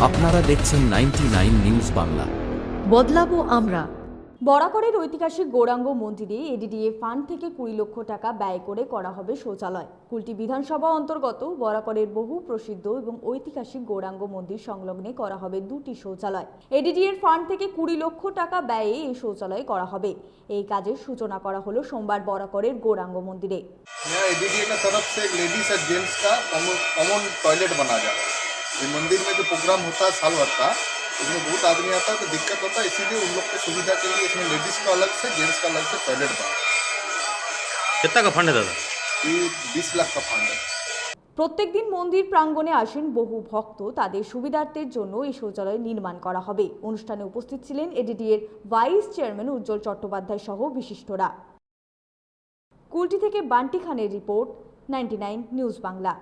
আপনারা দেখছেন 99 নিউজ বাংলা। বদলাবো আমরা। বরাকরের ঐতিহাসিক গৌরাঙ্গ মন্দিরে এডিডিএ ফান্ড থেকে 20 লক্ষ টাকা ব্যয় করে করা হবে শৌচালয়। কুলটি বিধানসভা অন্তর্গত বরাকরের বহু প্রসিদ্ধ এবং ঐতিহাসিক গৌরাঙ্গ মন্দির সংলগ্নে করা হবে 2টি শৌচালয়। এডিডিএর ফান্ড থেকে 20 লক্ষ টাকা ব্যয়ে এই শৌচালয় করা হবে। এই কাজের সূচনা করা হলো সোমবার বরাকরের गौरांग मंदिर। यहाँ एडीडीए का तरफ से लेडीज और जेंट्स का कॉमन टॉयलेट बना जा रहा है। ये मंदिर में जो प्रोग्राम होता है साल भर का, उसमें बहुत आदमी आता है तो दिक्कत होता है, इसीलिए उन लोग की सुविधा के लिए इसमें लेडीज का अलग से जेंट्स का अलग से टॉयलेट बना। कितना का फंड है दादा? ये 20 लाख का फंड है। प्रत्येक दिन मंदिर प्रांगणे आसेन बहु भक्त, तादेर सुविधार्थेर जोन्नो এই শৌচালয় নির্মাণ করা হবে। অনুষ্ঠানে উপস্থিত ছিলেন এডিডিএর ভাইস চেয়ারম্যান উজ্জ্বল চট্টোপাধ্যায় সহ বিশিষ্টরা। কুলটি থেকে বান্টি খানের রিপোর্ট, 99 নিউজ বাংলা।